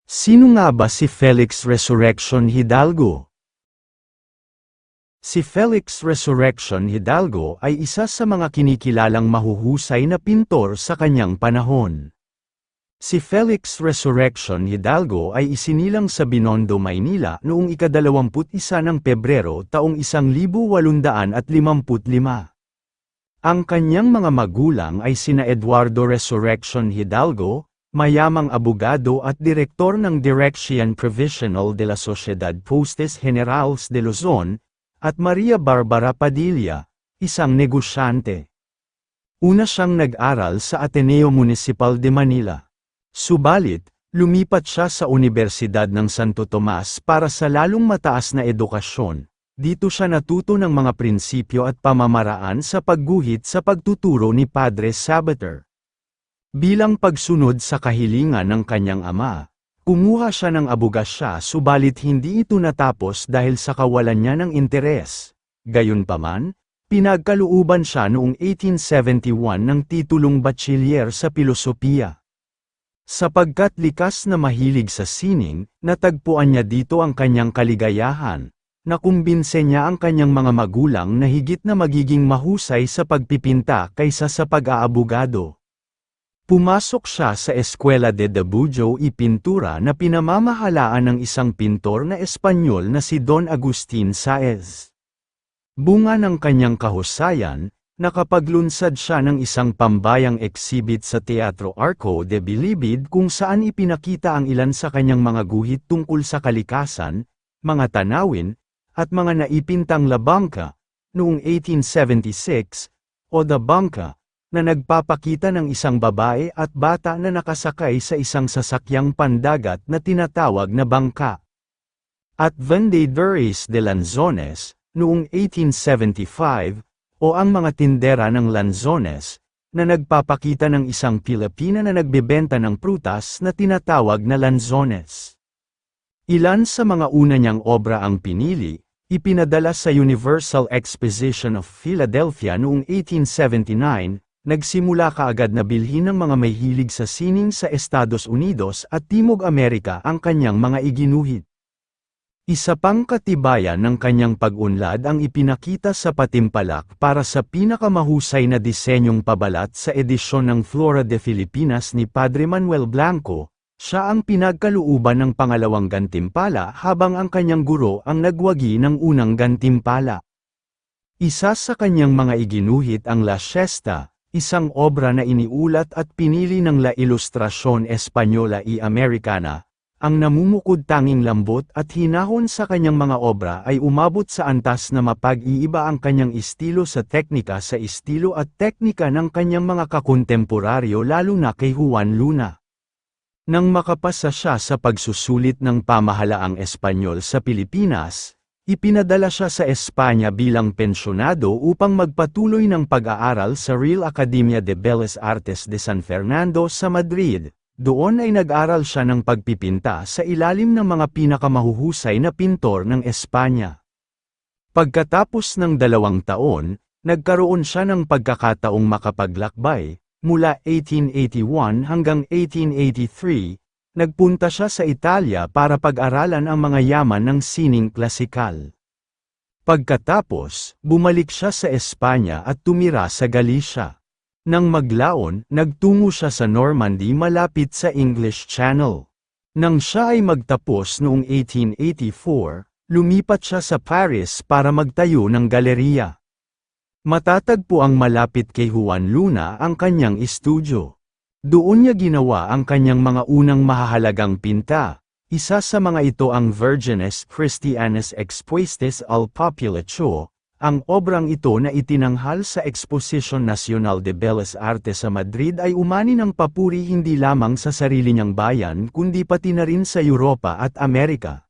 Sino nga ba si Felix Resurrection Hidalgo? Si Felix Resurrection Hidalgo ay isa sa mga kinikilalang mahuhusay na pintor sa kanyang panahon. Si Felix Resurrection Hidalgo ay isinilang sa Binondo, Maynila noong ika-21 ng Pebrero taong 1855. Ang kanyang mga magulang ay sina Eduardo Resurrection Hidalgo, mayamang abogado at direktor ng Dirección Provisional de la Sociedad Postes Generales de Luzon, at Maria Barbara Padilla, isang negosyante. Una siyang nag-aral sa Ateneo Municipal de Manila. Subalit, lumipat siya sa Universidad ng Santo Tomas para sa lalong mataas na edukasyon. Dito siya natuto ng mga prinsipyo at pamamaraan sa pagguhit sa pagtuturo ni Padre Sabater. Bilang pagsunod sa kahilingan ng kanyang ama, kumuha siya ng abogasya subalit hindi ito natapos dahil sa kawalan niya ng interes. Gayunpaman, pinagkalooban siya noong 1871 ng titulong bachiller sa pilosopiya. Sapagkat likas na mahilig sa sining, natagpuan niya dito ang kanyang kaligayahan. Nakumbinse niya ang kanyang mga magulang na higit na magiging mahusay sa pagpipinta kaysa sa pag-aabogado. Pumasok siya sa Eskwela de Dibujo y Pintura na pinamamahalaan ng isang pintor na Espanyol na si Don Agustin Saez. Bunga ng kanyang kahusayan, nakapaglunsad siya ng isang pambayang exhibit sa Teatro Arco de Bilibid kung saan ipinakita ang ilan sa kanyang mga guhit tungkol sa kalikasan, mga tanawin, at mga naipintang labangka, noong 1876, o The Bangka, na nagpapakita ng isang babae at bata na nakasakay sa isang sasakyang pandagat na tinatawag na bangka. At Vendedores de Lanzones, noong 1875, o ang mga tindera ng Lanzones, na nagpapakita ng isang Pilipina na nagbebenta ng prutas na tinatawag na Lanzones. Ilan sa mga una niyang obra ang pinili, ipinadala sa Universal Exposition of Philadelphia noong 1879, nagsimula kaagad na bilhin ng mga may hilig sa sining sa Estados Unidos at Timog Amerika ang kanyang mga iginuhit. Isa pang katibayan ng kanyang pag-unlad ang ipinakita sa patimpalak para sa pinakamahusay na disenyong pabalat sa edisyon ng Flora de Filipinas ni Padre Manuel Blanco. Siya ang pinagkalooban ng pangalawang gantimpala habang ang kanyang guro ang nagwagi ng unang gantimpala. Isa sa kanyang mga iginuhit ang La Siesta, isang obra na iniulat at pinili ng La Ilustración Española y Americana. Ang namumukod tanging lambot at hinahon sa kanyang mga obra ay umabot sa antas na mapag-iiba ang kanyang estilo sa teknika sa estilo at teknika ng kanyang mga kakontemporaryo lalo na kay Juan Luna. Nang makapasa siya sa pagsusulit ng pamahalaang Espanyol sa Pilipinas, ipinadala siya sa Espanya bilang pensyonado upang magpatuloy ng pag-aaral sa Real Academia de Bellas Artes de San Fernando sa Madrid. Doon ay nag-aral siya ng pagpipinta sa ilalim ng mga pinakamahuhusay na pintor ng Espanya. Pagkatapos ng 2 taon, nagkaroon siya ng pagkakataong makapaglakbay. Mula 1881 hanggang 1883, nagpunta siya sa Italia para pag-aralan ang mga yaman ng sining klasikal. Pagkatapos, bumalik siya sa Espanya at tumira sa Galicia. Nang maglaon, nagtungo siya sa Normandy malapit sa English Channel. Nang siya ay magtapos noong 1884, lumipat siya sa Paris para magtayo ng galeriya. Matatagpo ang malapit kay Juan Luna ang kanyang estudyo. Doon niya ginawa ang kanyang mga unang mahahalagang pinta. Isa sa mga ito ang Virgines Christianes Expuestas al Populacho. Ang obrang ito na itinanghal sa Exposition Nacional de Bellas Artes sa Madrid ay umani ng papuri hindi lamang sa sarili niyang bayan kundi pati na rin sa Europa at Amerika.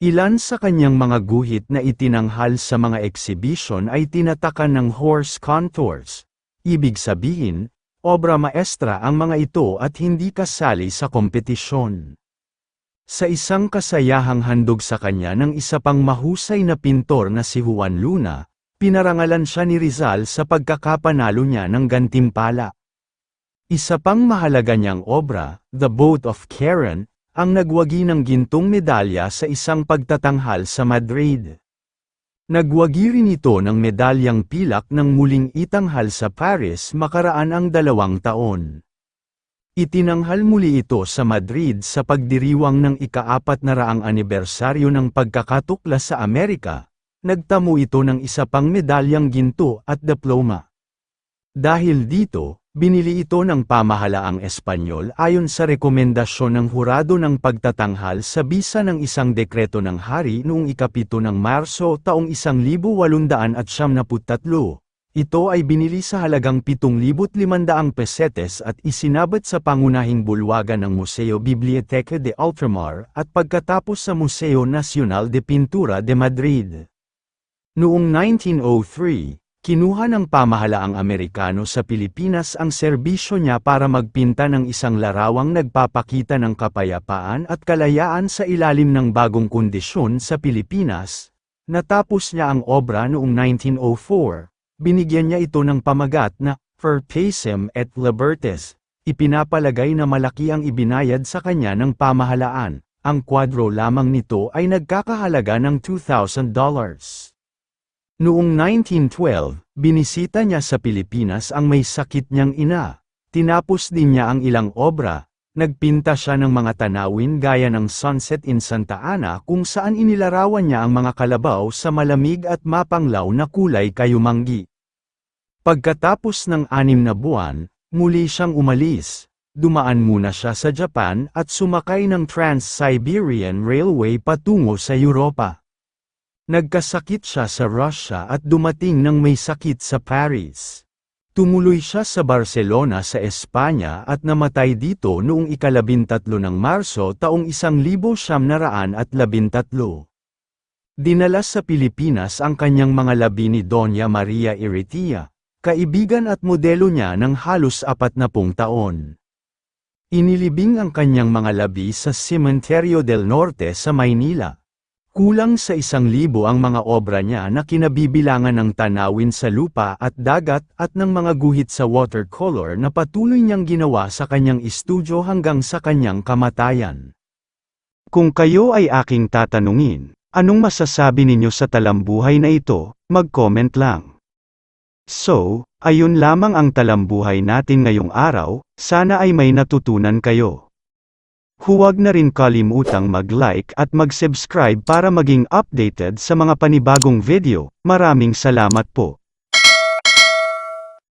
Ilan sa kanyang mga guhit na itinanghal sa mga exhibition ay tinatakan ng horse contours. Ibig sabihin, obra maestra ang mga ito at hindi kasali sa kompetisyon. Sa isang kasayahang handog sa kanya ng isa pang mahusay na pintor na si Juan Luna, pinarangalan siya ni Rizal sa pagkakapanalo niya ng gantimpala. Isa pang mahalaga niyang obra, The Boat of Charon, ang nagwagi ng gintong medalya sa isang pagtatanghal sa Madrid. Nagwagi rin ito ng medalyang pilak ng muling itanghal sa Paris makaraan ang 2 taon. Itinanghal muli ito sa Madrid sa pagdiriwang ng ika-400 anibersaryo ng pagkakatuklas sa Amerika. Nagtamo ito ng isa pang medalyang ginto at diploma. Dahil dito, binili ito ng pamahalaang Espanyol ayon sa rekomendasyon ng hurado ng pagtatanghal sa bisa ng isang dekreto ng hari noong ika-7 ng Marso taong 1893. Ito ay binili sa halagang 7,500 pesetes at isinabat sa pangunahing bulwagan ng Museo Biblioteca de Ultramar at pagkatapos sa Museo Nacional de Pintura de Madrid. Noong 1903, kinuha ng pamahalaang Amerikano sa Pilipinas ang serbisyo niya para magpinta ng isang larawang nagpapakita ng kapayapaan at kalayaan sa ilalim ng bagong kondisyon sa Pilipinas. Natapos niya ang obra noong 1904. Binigyan niya ito ng pamagat na "For Pacem et Libertas." Ipinapalagay na malaki ang ibinayad sa kanya ng pamahalaan. Ang kwadro lamang nito ay nagkakahalaga ng $2,000. Noong 1912, binisita niya sa Pilipinas ang may sakit niyang ina. Tinapos din niya ang ilang obra. Nagpinta siya ng mga tanawin gaya ng Sunset in Santa Ana kung saan inilarawan niya ang mga kalabaw sa malamig at mapanglaw na kulay kayumanggi. Pagkatapos ng 6 na buwan, muli siyang umalis. Dumaan muna siya sa Japan at sumakay ng Trans-Siberian Railway patungo sa Europa. Nagkasakit siya sa Russia at dumating ng may sakit sa Paris. Tumuloy siya sa Barcelona sa Espanya at namatay dito noong ika-13 ng Marso taong 1913. Dinala sa Pilipinas ang kanyang mga labi ni Doña Maria Iritia, kaibigan at modelo niya ng halos 40 taon. Inilibing ang kanyang mga labi sa Cementerio del Norte sa Maynila. Kulang sa 1,000 ang mga obra niya na kinabibilangan ng tanawin sa lupa at dagat at ng mga guhit sa watercolor na patuloy niyang ginawa sa kanyang estudyo hanggang sa kanyang kamatayan. Kung kayo ay aking tatanungin, anong masasabi ninyo sa talambuhay na ito, mag-comment lang. So, ayun lamang ang talambuhay natin ngayong araw, sana ay may natutunan kayo. Huwag na rin kalimutang mag-like at mag-subscribe para maging updated sa mga panibagong video. Maraming salamat po.